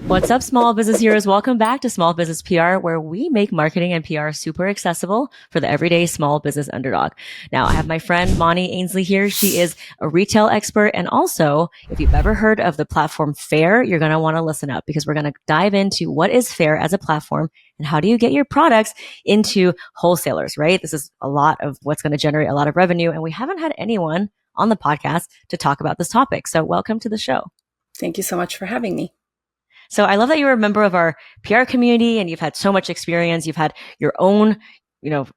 What's up, small business heroes? Welcome back to Small Business PR, where we make marketing and PR super accessible for the everyday small business underdog. Now, I have my friend Moni Ainslie here. She is a retail expert. And also, if you've ever heard of the platform Faire, you're going to want to listen up because we're going to dive into what is Faire as a platform and how do you get your products into wholesalers, right? This is a lot of what's going to generate a lot of revenue. And we haven't had anyone on the podcast to talk about this topic. So welcome to the show. Thank you so much for having me. So I love that you're a member of our PR community and you've had so much experience. You've had your own,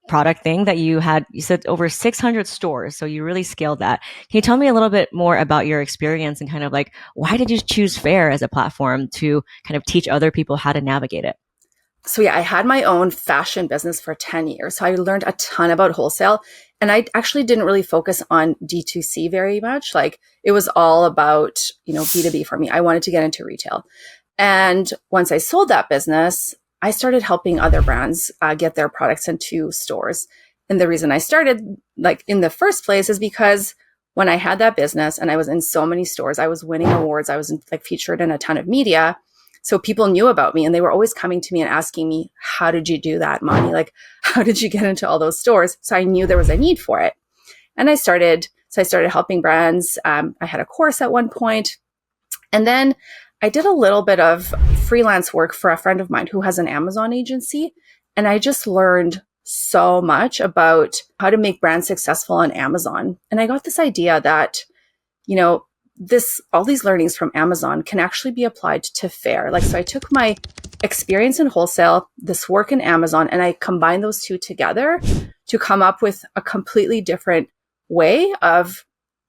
product thing that you said over 600 stores. So you really scaled that. Can you tell me a little bit more about your experience and kind of like, why did you choose Faire as a platform to kind of teach other people how to navigate it? So I had my own fashion business for 10 years. So I learned a ton about wholesale, and I actually didn't really focus on D2C very much. Like it was all about, B2B for me. I wanted to get into retail. And once I sold that business, I started helping other brands get their products into stores. And the reason I started in the first place is because when I had that business and I was in so many stores, I was winning awards. I was featured in a ton of media. So people knew about me and they were always coming to me and asking me, how did you do that, Moni? How did you get into all those stores? So I knew there was a need for it. And I started helping brands. I had a course at one point. And then I did a little bit of freelance work for a friend of mine who has an Amazon agency. And I just learned so much about how to make brands successful on Amazon. And I got this idea that, all these learnings from Amazon can actually be applied to Faire. So I took my experience in wholesale, this work in Amazon, and I combined those two together to come up with a completely different way of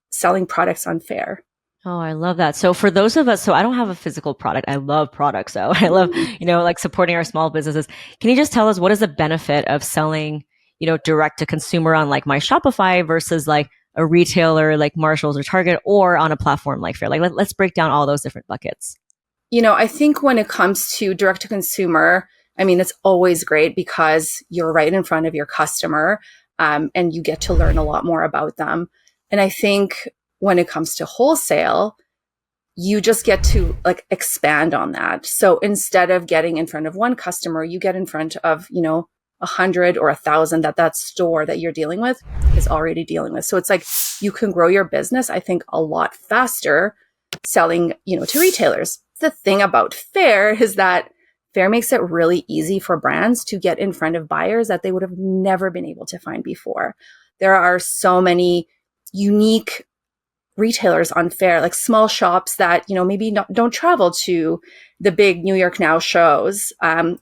selling products on Faire. Oh, I love that. So for those of us, so I don't have a physical product. I love products. So I love, supporting our small businesses. Can you just tell us what is the benefit of selling, direct to consumer on like my Shopify versus like a retailer like Marshalls or Target or on a platform like Faire? Let's break down all those different buckets. I think when it comes to direct to consumer, it's always great because you're right in front of your customer, and you get to learn a lot more about them. And I think when it comes to wholesale, you just get to expand on that. So instead of getting in front of one customer, you get in front of, 100 or 1,000 that store that you're dealing with is already dealing with. So it's like you can grow your business, I think, a lot faster selling, to retailers. The thing about Faire is that Faire makes it really easy for brands to get in front of buyers that they would have never been able to find before. There are so many unique retailers on Faire, like small shops that, maybe don't travel to the big New York Now shows,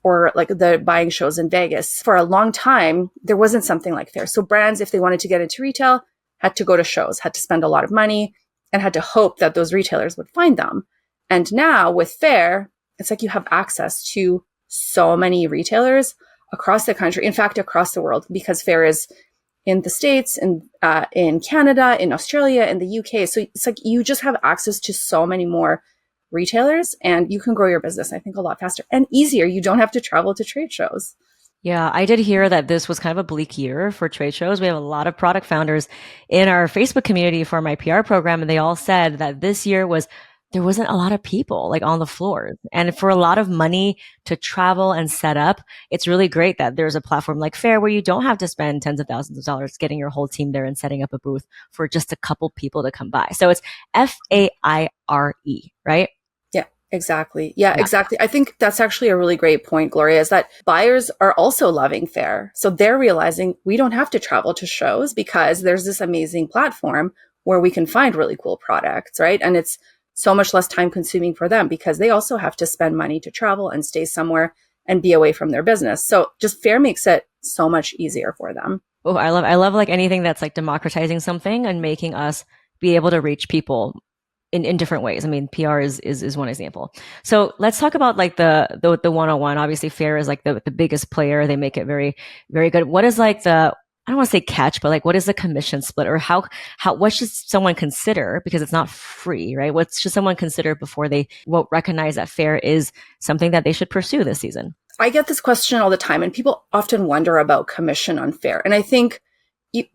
or like the buying shows in Vegas. For a long time, there wasn't something like Faire. So brands, if they wanted to get into retail, had to go to shows, had to spend a lot of money, and had to hope that those retailers would find them. And now with Faire, it's like you have access to so many retailers across the country, in fact, across the world, because Faire is in the States, in Canada, in Australia, in the UK. So it's like you just have access to so many more retailers and you can grow your business, I think, a lot faster and easier. You don't have to travel to trade shows. Yeah, I did hear that this was kind of a bleak year for trade shows. We have a lot of product founders in our Facebook community for my PR program, and they all said that this year there wasn't a lot of people on the floor. And for a lot of money to travel and set up, it's really great that there's a platform like Faire where you don't have to spend tens of thousands of dollars getting your whole team there and setting up a booth for just a couple people to come by. So it's FAIRE, right? Yeah, exactly. Yeah, exactly. I think that's actually a really great point, Gloria, is that buyers are also loving Faire. So they're realizing we don't have to travel to shows because there's this amazing platform where we can find really cool products, right? And it's so much less time consuming for them because they also have to spend money to travel and stay somewhere and be away from their business. So just Faire makes it so much easier for them. Oh, I love anything that's democratizing something and making us be able to reach people in different ways. PR is one example. So let's talk about the 101. Obviously Faire is the biggest player. They make it very, very good. What is I don't want to say catch, but what is the commission split, or what should someone consider? Because it's not free, right? What should someone consider before they will recognize that Faire is something that they should pursue this season? I get this question all the time, and people often wonder about commission on Faire. And I think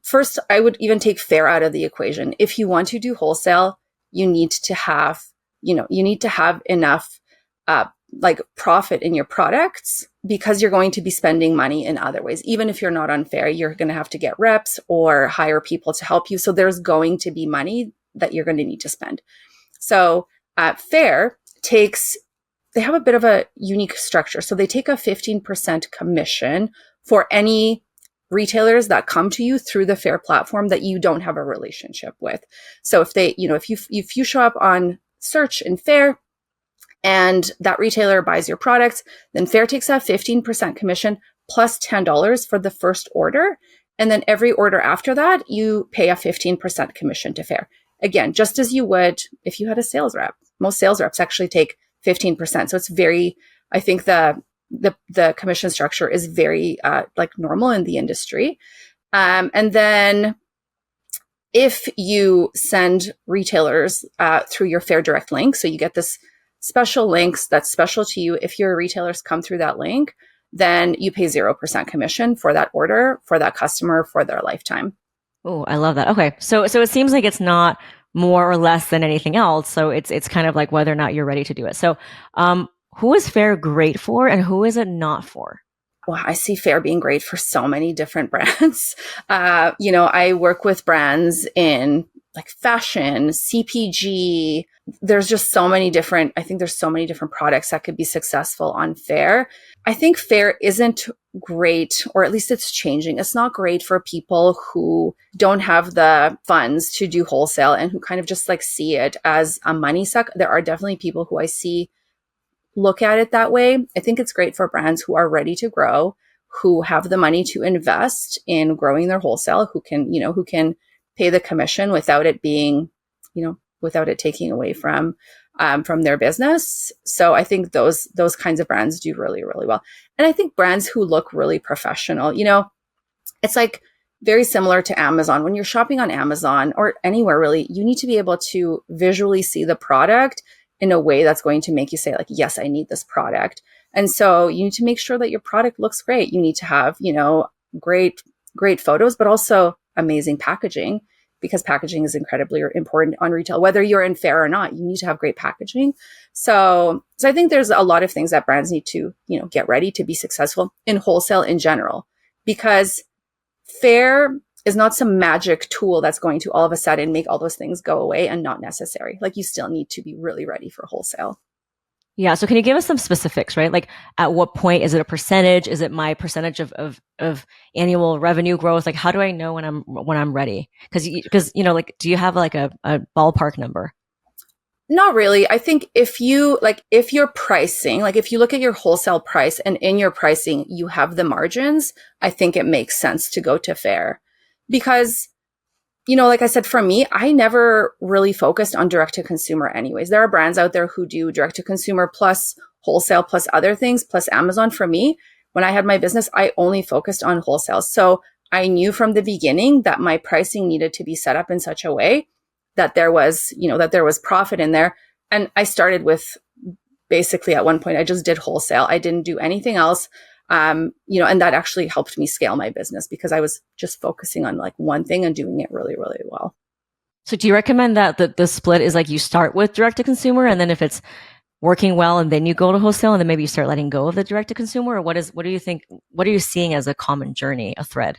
first, I would even take Faire out of the equation. If you want to do wholesale, you need to have enough like profit in your products because you're going to be spending money in other ways. Even if you're not on Faire, you're going to have to get reps or hire people to help you. So there's going to be money that you're going to need to spend. So Faire they have a bit of a unique structure. So they take a 15% commission for any retailers that come to you through the Faire platform that you don't have a relationship with. So if you show up on search in Faire and that retailer buys your products, then Faire takes a 15% commission plus $10 for the first order. And then every order after that, you pay a 15% commission to Faire. Again, just as you would if you had a sales rep. Most sales reps actually take 15%. So it's very, I think the commission structure is very like normal in the industry. And then if you send retailers through your Faire direct link, so you get this special links that's special to you. If your retailers come through that link, then you pay 0% commission for that order, for that customer, for their lifetime. Oh, I love that. Okay. So it seems like it's not more or less than anything else. So it's kind of like whether or not you're ready to do it. So, who is Faire great for and who is it not for? Well, I see Faire being great for so many different brands. I work with brands in like fashion, CPG. There's just so many different, I think there's so many different products that could be successful on Faire. I think Faire isn't great, or at least it's changing. It's not great for people who don't have the funds to do wholesale and who kind of just like see it as a money suck. There are definitely people who I see look at it that way. I think it's great for brands who are ready to grow, who have the money to invest in growing their wholesale, who can pay the commission without it being, without it taking away from their business. So I think those kinds of brands do really, really well. And I think brands who look really professional, it's like very similar to Amazon. When you're shopping on Amazon or anywhere really, you need to be able to visually see the product in a way that's going to make you say like, yes, I need this product. And so you need to make sure that your product looks great. You need to have, great photos, but also amazing packaging, because packaging is incredibly important on retail. Whether you're in Faire or not, you need to have great packaging. So I think there's a lot of things that brands need to, get ready to be successful in wholesale in general, because Faire is not some magic tool that's going to all of a sudden make all those things go away and not necessary. Like, you still need to be really ready for wholesale. Yeah. So can you give us some specifics, right? Like, at what point is it a percentage? Is it my percentage of annual revenue growth? Like, how do I know when I'm ready? Because do you have like a ballpark number? Not really. I think if you're pricing, like if you look at your wholesale price and in your pricing, you have the margins, I think it makes sense to go to Faire. Because, like I said, for me, I never really focused on direct to consumer anyways. There are brands out there who do direct to consumer plus wholesale plus other things plus Amazon. For me, when I had my business, I only focused on wholesale. So I knew from the beginning that my pricing needed to be set up in such a way that there was profit in there. And I started with, basically at one point, I just did wholesale. I didn't do anything else. And that actually helped me scale my business because I was just focusing on like one thing and doing it really, really well. So do you recommend that the split is like you start with direct to consumer, and then if it's working well, and then you go to wholesale, and then maybe you start letting go of the direct to consumer? Or what do you think? What are you seeing as a common journey, a thread?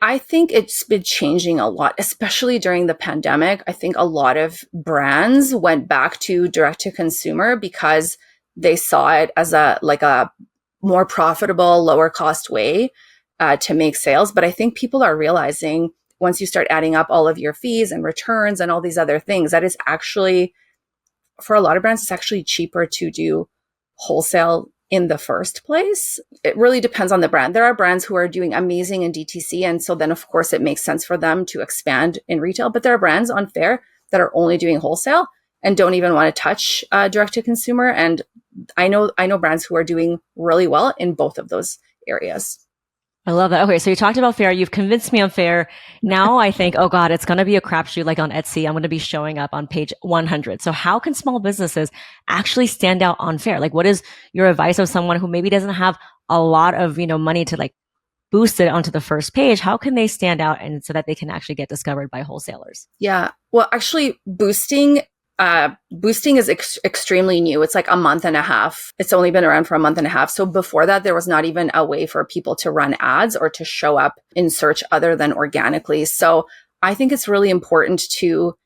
I think it's been changing a lot, especially during the pandemic. I think a lot of brands went back to direct to consumer because they saw it as a more profitable, lower cost way to make sales. But I think people are realizing, once you start adding up all of your fees and returns and all these other things, that is actually, for a lot of brands, it's actually cheaper to do wholesale in the first place. It really depends on the brand. There are brands who are doing amazing in DTC. And so then, of course, it makes sense for them to expand in retail. But there are brands on Faire that are only doing wholesale and don't even want to touch direct to consumer. And I know brands who are doing really well in both of those areas. I love that. Okay, so you talked about Faire. You've convinced me on Faire. Now I think, oh God, it's going to be a crapshoot like on Etsy. I'm going to be showing up on page 100. So how can small businesses actually stand out on Faire? Like, what is your advice of someone who maybe doesn't have a lot of, money to like boost it onto the first page? How can they stand out and so that they can actually get discovered by wholesalers? Yeah. Well, actually boosting Boosting is extremely new. It's like a month and a half. It's only been around for a month and a half. So before that, there was not even a way for people to run ads or to show up in search other than organically. So I think it's really important to,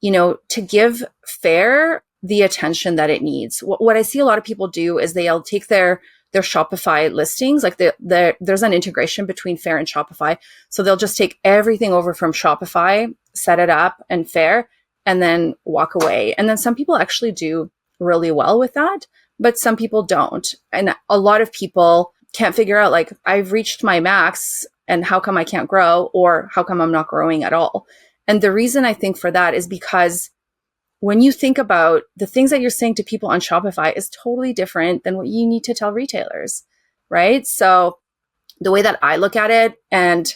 to give Faire the attention that it needs. What I see a lot of people do is they'll take their Shopify listings, like there's an integration between Faire and Shopify. So they'll just take everything over from Shopify, set it up in Faire, and then walk away. And then some people actually do really well with that, but some people don't. And a lot of people can't figure out, like, I've reached my max and how come I can't grow, or how come I'm not growing at all? And the reason I think for that is because when you think about the things that you're saying to people on Shopify is totally different than what you need to tell retailers, right? So the way that I look at it, and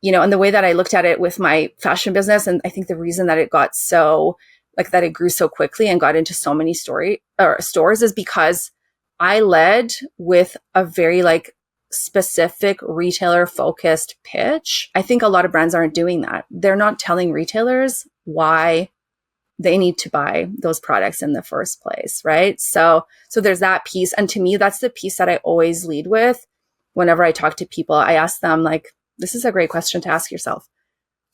the way that I looked at it with my fashion business, and I think the reason that it got so, like, that it grew so quickly and got into so many stores is because I led with a very, like, specific retailer focused pitch. I think a lot of brands aren't doing that. They're not telling retailers why they need to buy those products in the first place, right? So there's that piece. And to me, that's the piece that I always lead with whenever I talk to people. I ask them, like, this is a great question to ask yourself.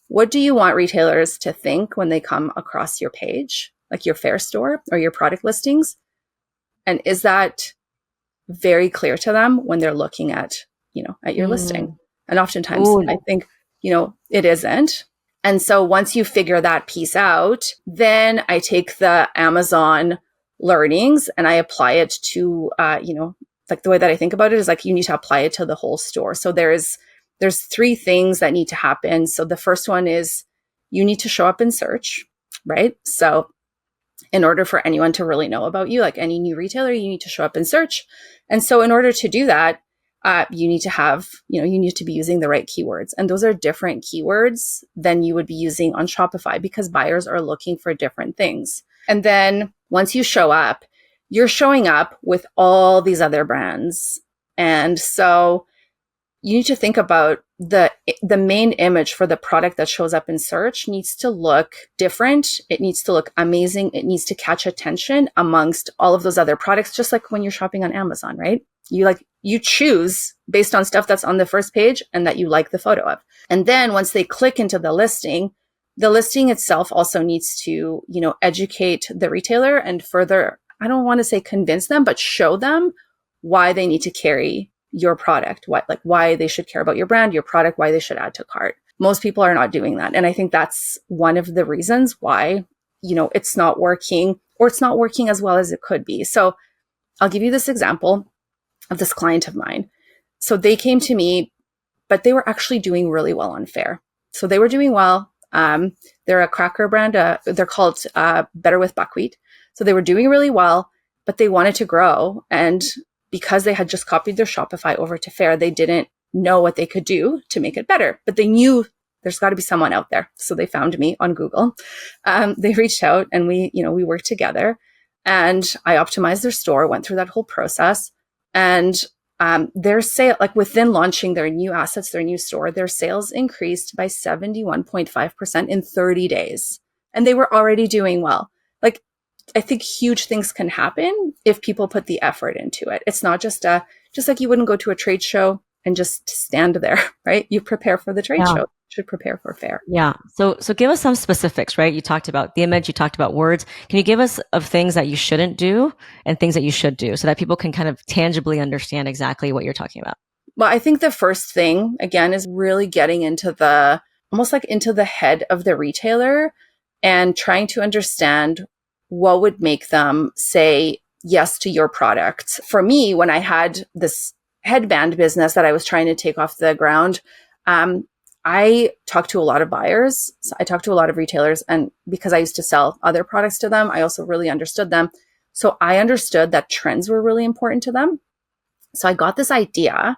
What do you want retailers to think when they come across your page, like your Faire store or your product listings? And is that very clear to them when they're looking at, at your listing? And oftentimes I think, it isn't. And so once you figure that piece out, then I take the Amazon learnings and I apply it to, like, the way that I think about it is, like, you need to apply it to the whole store. So there's 3 things that need to happen. So the first one is you need to show up in search, right? So in order for anyone to really know about you, like any new retailer, you need to show up in search. And so in order to do that, you need to have, you need to be using the right keywords. And those are different keywords than you would be using on Shopify because buyers are looking for different things. And then once you show up, you're showing up with all these other brands. And so you need to think about the main image for the product that shows up in search needs to look different. It needs to look amazing. It needs to catch attention amongst all of those other products, just like when you're shopping on Amazon, right? You choose based on stuff that's on the first page and that you like the photo of. And then once they click into the listing itself also needs to, educate the retailer and further, I don't want to say convince them, but show them why they need to carry your product, why they should care about your brand, your product, why they should add to cart. Most people are not doing that. And I think that's one of the reasons why, it's not working, or it's not working as well as it could be. So I'll give you this example of this client of mine. So they came to me, but they were actually doing really well on Faire. So they were doing well. They're a cracker brand. They're called Better with Buckwheat. So they were doing really well, but they wanted to grow. And because they had just copied their Shopify over to Faire, they didn't know what they could do to make it better, but they knew there's got to be someone out there. So they found me on Google. They reached out and we worked together, and I optimized their store, went through that whole process. And their sale, like within launching their new assets, their new store, their sales increased by 71.5% in 30 days. And they were already doing well. Like, I think huge things can happen if people put the effort into it. It's not just like you wouldn't go to a trade show and just stand there, right? You prepare for the trade show. You should prepare for Faire. Yeah. So give us some specifics, right? You talked about the image, you talked about words. Can you give us of things that you shouldn't do and things that you should do so that people can kind of tangibly understand exactly what you're talking about? Well, I think the first thing, again, is really getting into almost like into the head of the retailer and trying to understand what would make them say yes to your product. For me, when I had this headband business that I was trying to take off the ground, I talked to a lot of buyers. So I talked to a lot of retailers, and because I used to sell other products to them, I also really understood them. So I understood that trends were really important to them. So I got this idea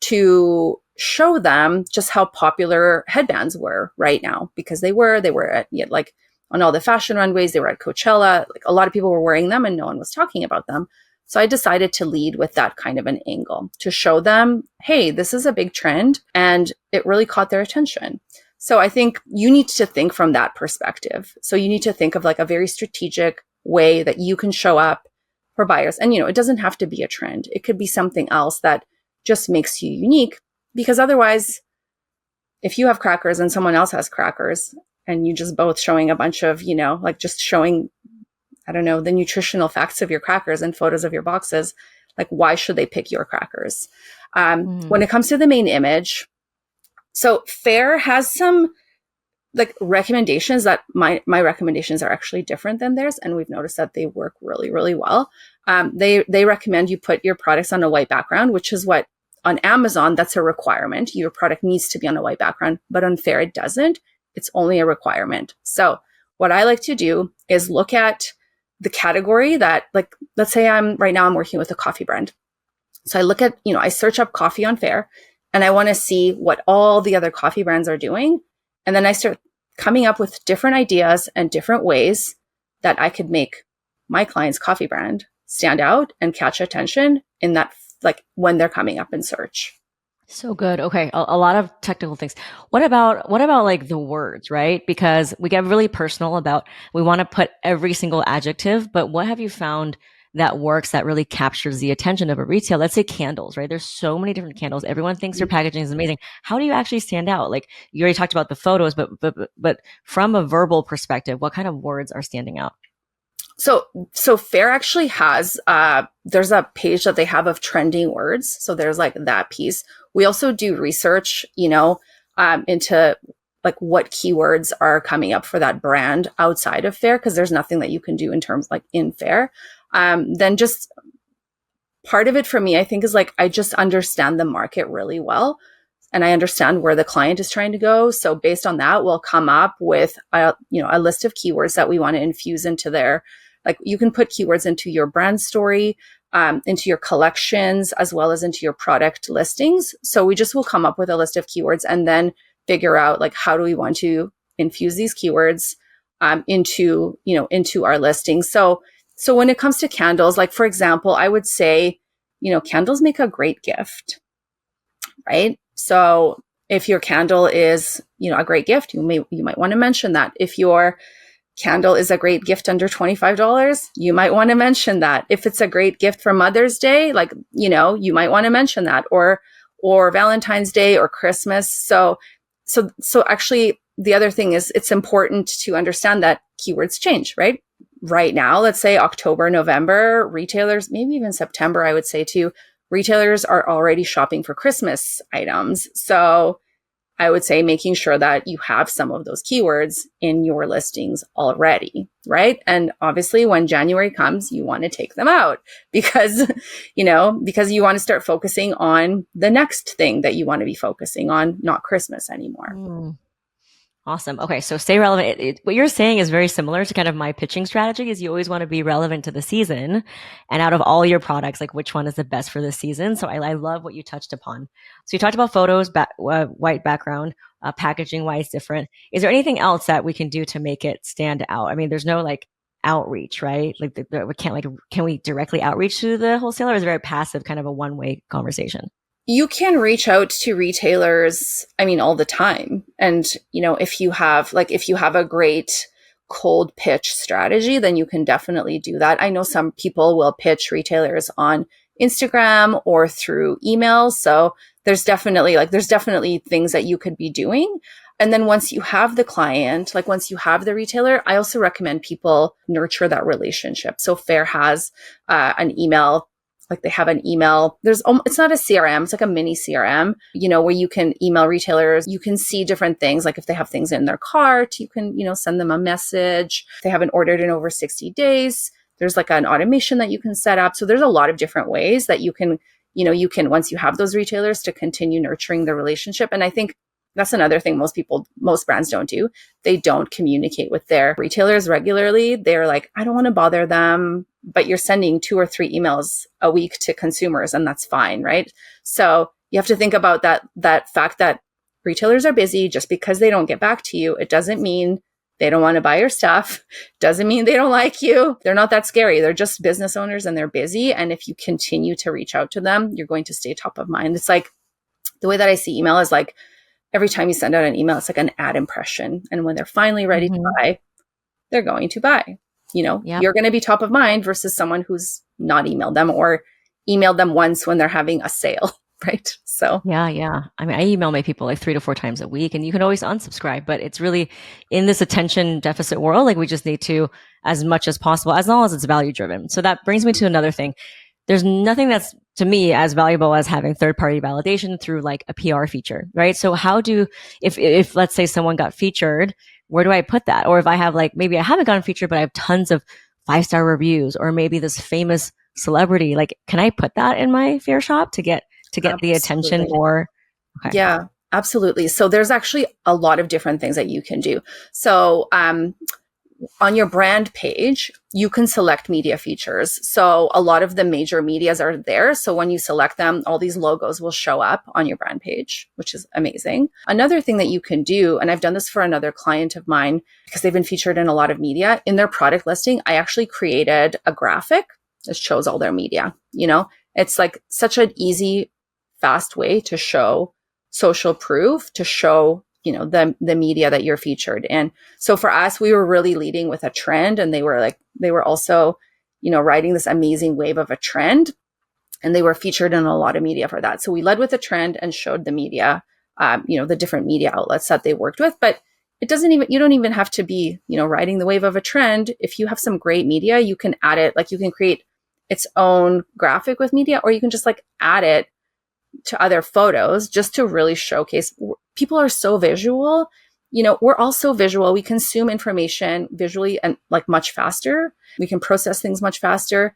to show them just how popular headbands were right now, because they were at, like, on all the fashion runways, they were at Coachella. Like, a lot of people were wearing them and no one was talking about them. So I decided to lead with that kind of an angle to show them, hey, this is a big trend, and it really caught their attention. So I think you need to think from that perspective. So you need to think of like a very strategic way that you can show up for buyers. And, it doesn't have to be a trend. It could be something else that just makes you unique, because otherwise, if you have crackers and someone else has crackers and you just both showing a bunch of, like just showing, I don't know, the nutritional facts of your crackers and photos of your boxes, like why should they pick your crackers? When it comes to the main image, so Faire has some like recommendations that my recommendations are actually different than theirs. And we've noticed that they work really, really well. They recommend you put your products on a white background, which is what on Amazon, that's a requirement. Your product needs to be on a white background, but on Faire, it doesn't. It's only a requirement. So what I like to do is look at the category that, like, let's say I'm working with a coffee brand. So I look at, I search up coffee on Faire, and I want to see what all the other coffee brands are doing. And then I start coming up with different ideas and different ways that I could make my client's coffee brand stand out and catch attention in that, like when they're coming up in search. So good. Okay. A lot of technical things. What about like the words, right? Because we get really personal about, we want to put every single adjective, but what have you found that works, that really captures the attention of a retail? Let's say candles, right? There's so many different candles. Everyone thinks their packaging is amazing. How do you actually stand out? Like you already talked about the photos, but from a verbal perspective, what kind of words are standing out? So Faire actually has, there's a page that they have of trending words. So there's like that piece. We also do research, into like what keywords are coming up for that brand outside of Faire, because there's nothing that you can do in terms like in Faire. Then just part of it for me, I think, is like, I just understand the market really well. And I understand where the client is trying to go. So based on that, we'll come up with a list of keywords that we want to infuse into their, like you can put keywords into your brand story, into your collections, as well as into your product listings. So we just will come up with a list of keywords and then figure out like, how do we want to infuse these keywords into our listings. So when it comes to candles, like for example, I would say, candles make a great gift, right? So if your candle is, a great gift, you might want to mention that. If your candle is a great gift under $25, you might want to mention that. If it's a great gift for Mother's Day, like, you might want to mention that, or Valentine's Day or Christmas. So actually the other thing is it's important to understand that keywords change, right? Right now, let's say October, November, retailers, maybe even September, I would say too, retailers are already shopping for Christmas items. So I would say making sure that you have some of those keywords in your listings already, right? And obviously when January comes, you want to take them out because you want to start focusing on the next thing that you want to be focusing on, not Christmas anymore. Awesome. Okay. So stay relevant. What you're saying is very similar to kind of my pitching strategy. Is you always want to be relevant to the season, and out of all your products, like which one is the best for the season. So I love what you touched upon. So you talked about photos, white background, packaging wise different. Is there anything else that we can do to make it stand out? I mean, there's no like outreach, right? Like can we directly outreach to the wholesaler? Or is it very passive, kind of a one-way conversation? You can reach out to retailers, all the time. And, if you have a great cold pitch strategy, then you can definitely do that. I know some people will pitch retailers on Instagram or through emails. So there's definitely things that you could be doing. And then once you have the client, like once you have the retailer, I also recommend people nurture that relationship. So Faire has an email. Like they have an email. It's not a CRM. It's like a mini CRM, where you can email retailers. You can see different things. Like if they have things in their cart, you can, send them a message. If they haven't ordered in over 60 days, there's like an automation that you can set up. So there's a lot of different ways that you can, once you have those retailers, to continue nurturing the relationship. And I think that's another thing most brands don't do. They don't communicate with their retailers regularly. They're like, I don't want to bother them, but you're sending 2 or 3 emails a week to consumers, and that's fine, right? So you have to think about that fact that retailers are busy. Just because they don't get back to you, it doesn't mean they don't want to buy your stuff. Doesn't mean they don't like you. They're not that scary. They're just business owners and they're busy. And if you continue to reach out to them, you're going to stay top of mind. It's like the way that I see email is like, every time you send out an email, it's like an ad impression. And when they're finally ready to Mhm. buy, they're going to buy. Yep. You're going to be top of mind versus someone who's not emailed them or emailed them once when they're having a sale, right? So, Yeah, yeah. I mean, I email my people like 3 to 4 times a week, and you can always unsubscribe, but it's really in this attention deficit world, like we just need to, as much as possible, as long as it's value driven. So that brings me to another thing. There's nothing that's to me as valuable as having third party validation through like a PR feature, right? So how do, if let's say someone got featured, where do I put that? Or if I have like, maybe I haven't gotten featured, but I have tons of 5-star reviews, or maybe this famous celebrity, like, can I put that in my Fair shop to get the attention absolutely. more? Okay. Yeah, absolutely. So there's actually a lot of different things that you can do. So on your brand page, you can select media features. So a lot of the major medias are there. So when you select them, all these logos will show up on your brand page, which is amazing. Another thing that you can do, and I've done this for another client of mine because they've been featured in a lot of media, in their product listing, I actually created a graphic that shows all their media. It's like such an easy, fast way to show social proof, to show the media that you're featured in. So for us, we were really leading with a trend, and they were also riding this amazing wave of a trend, and they were featured in a lot of media for that. So we led with a trend and showed the media, the different media outlets that they worked with. But you don't even have to be riding the wave of a trend. If you have some great media, you can add it, like you can create its own graphic with media, or you can just like add it to other photos just to really showcase. People are so visual. We're all so visual. We consume information visually and like much faster. We can process things much faster.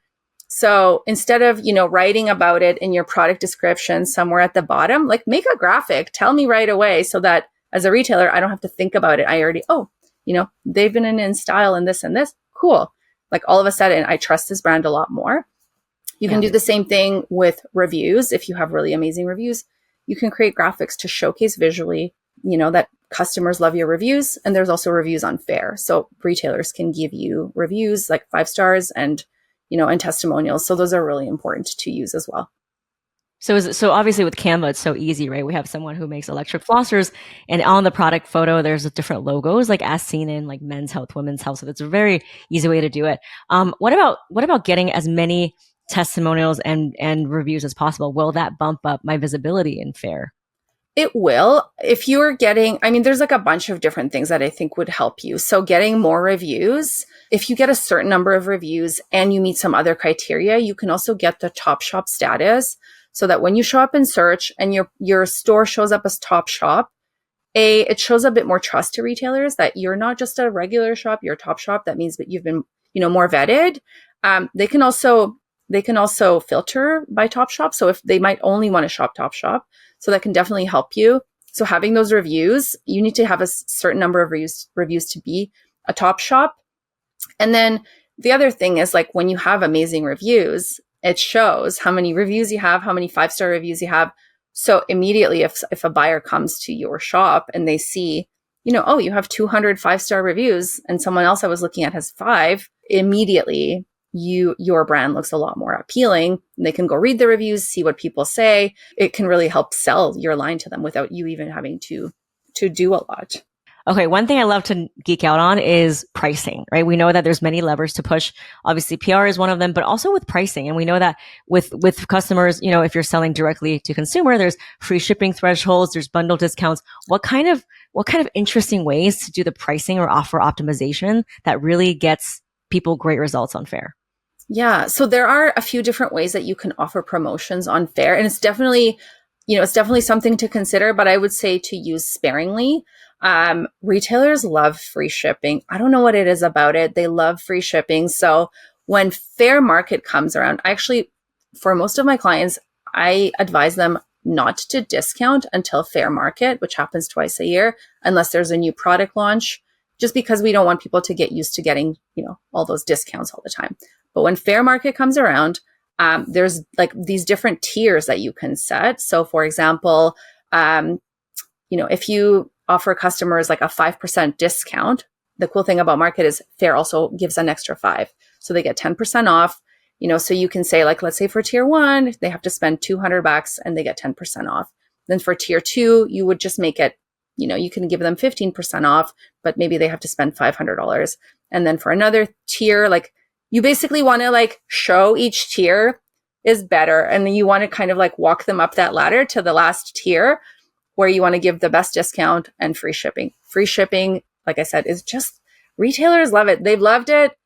So instead of, writing about it in your product description somewhere at the bottom, like make a graphic, tell me right away so that as a retailer, I don't have to think about it. I already, they've been in style and this and this. Cool. Like all of a sudden I trust this brand a lot more. You can Yeah. do the same thing with reviews. If you have really amazing reviews, you can create graphics to showcase visually, that customers love your reviews. And there's also reviews on Faire. So retailers can give you reviews like 5 stars and testimonials. So those are really important to use as well. So obviously with Canva, it's so easy, right? We have someone who makes electric flossers, and on the product photo, there's different logos, like as seen in like Men's Health, Women's Health. So it's a very easy way to do it. What about getting as many testimonials and reviews as possible? Will that bump up my visibility in Faire? It will. If you're getting, there's like a bunch of different things that I think would help you. So getting more reviews, if you get a certain number of reviews and you meet some other criteria, you can also get the top shop status so that when you show up in search and your store shows up as top shop, it shows a bit more trust to retailers that you're not just a regular shop, you're a top shop. That means that you've been, more vetted. They can also filter by top shop. So if they might only want to shop top shop, so that can definitely help you. So having those reviews, you need to have a certain number of reviews to be a top shop. And then the other thing is like when you have amazing reviews, it shows how many reviews you have, how many 5-star reviews you have. So immediately if a buyer comes to your shop and they see, oh, you have 200 5-star reviews and someone else I was looking at has 5, immediately your brand looks a lot more appealing. They can go read the reviews, see what people say. It can really help sell your line to them without you even having to do a lot. Okay, one thing I love to geek out on is pricing, right? We know that there's many levers to push. Obviously, PR is one of them, but also with pricing. And we know that with customers, if you're selling directly to consumer, there's free shipping thresholds, there's bundle discounts. What kind of interesting ways to do the pricing or offer optimization that really gets people great results on Faire? Yeah, so there are a few different ways that you can offer promotions on Faire, and it's definitely something to consider, but I would say to use sparingly. Retailers love free shipping. I don't know what it is about it. They love free shipping. So when Fair Market comes around, for most of my clients, I advise them not to discount until Fair Market, which happens twice a year, unless there's a new product launch, just because we don't want people to get used to getting, all those discounts all the time. But when Fair Market comes around, there's like these different tiers that you can set. So for example, if you offer customers like a 5% discount, the cool thing about Market is Fair also gives an extra 5. So they get 10% off, so you can say like, let's say for tier 1, they have to spend $200 and they get 10% off. Then for tier 2, you would just make it you can give them 15% off, but maybe they have to spend $500. And then for another tier, like you basically want to like show each tier is better. And then you want to kind of like walk them up that ladder to the last tier where you want to give the best discount and free shipping. Free shipping, like I said, is just retailers love it. They've loved it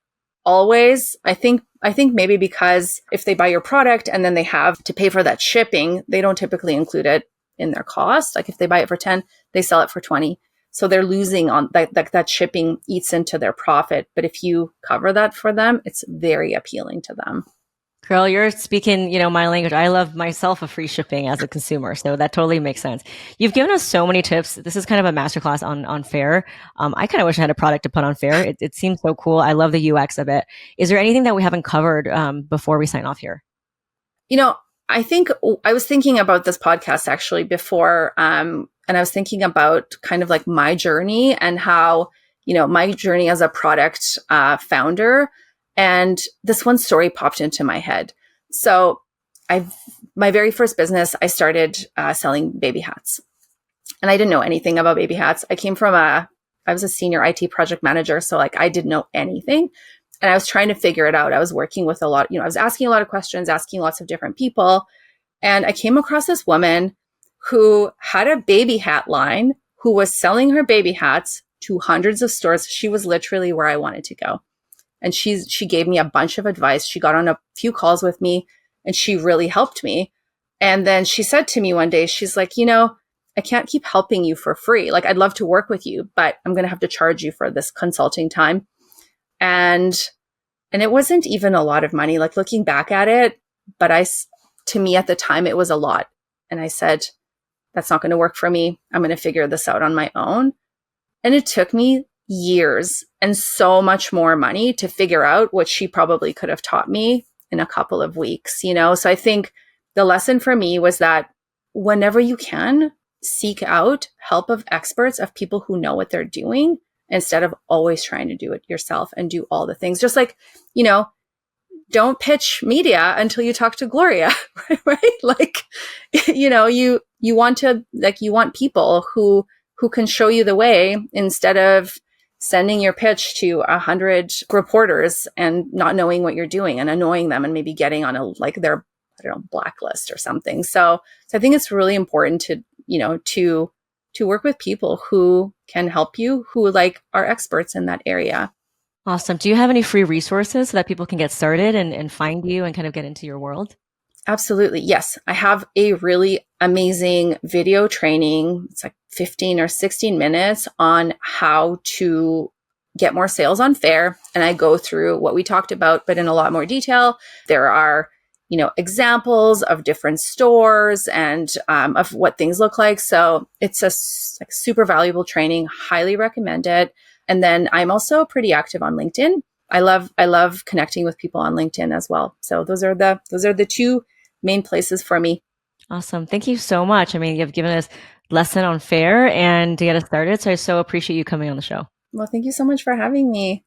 always. I think maybe because if they buy your product and then they have to pay for that shipping, they don't typically include it in their cost. Like if they buy it for 10, they sell it for 20. So they're losing on that shipping eats into their profit. But if you cover that for them, it's very appealing to them. Girl, you're speaking, my language. I love myself a free shipping as a consumer. So that totally makes sense. You've given us so many tips. This is kind of a masterclass on Faire. I kind of wish I had a product to put on Faire. It seems so cool. I love the UX of it. Is there anything that we haven't covered before we sign off here? I think I was thinking about this podcast actually before, and I was thinking about kind of like my journey and how, my journey as a product founder. And this one story popped into my head. So my very first business, I started selling baby hats. And I didn't know anything about baby hats. I was a senior IT project manager. So like I didn't know anything. And I was trying to figure it out. I was working with I was asking a lot of questions, asking lots of different people. And I came across this woman who had a baby hat line, who was selling her baby hats to hundreds of stores. She was literally where I wanted to go. And she gave me a bunch of advice. She got on a few calls with me and she really helped me. And then she said to me one day, she's like, I can't keep helping you for free. Like, I'd love to work with you, but I'm going to have to charge you for this consulting time. And it wasn't even a lot of money, like looking back at it, but to me at the time, it was a lot. And I said, that's not going to work for me. I'm going to figure this out on my own. And it took me years and so much more money to figure out what she probably could have taught me in a couple of weeks, So I think the lesson for me was that whenever you can, seek out help of experts, of people who know what they're doing, instead of always trying to do it yourself and do all the things. Just like, don't pitch media until you talk to Gloria, right? Like, you want people who can show you the way instead of sending your pitch to 100 reporters and not knowing what you're doing and annoying them and maybe getting on their, blacklist or something. So I think it's really important to work with people who can help you, who are experts in that area. Awesome. Do you have any free resources so that people can get started and find you and kind of get into your world? Absolutely. Yes. I have a really amazing video training. It's like 15 or 16 minutes on how to get more sales on Faire. And I go through what we talked about, but in a lot more detail. There are, examples of different stores and of what things look like. So it's a super valuable training. Highly recommend it. And then I'm also pretty active on LinkedIn. I love connecting with people on LinkedIn as well. So those are the two main places for me. Awesome. Thank you so much. I mean, you've given us a lesson on Faire and to get us started. So I so appreciate you coming on the show. Well, thank you so much for having me.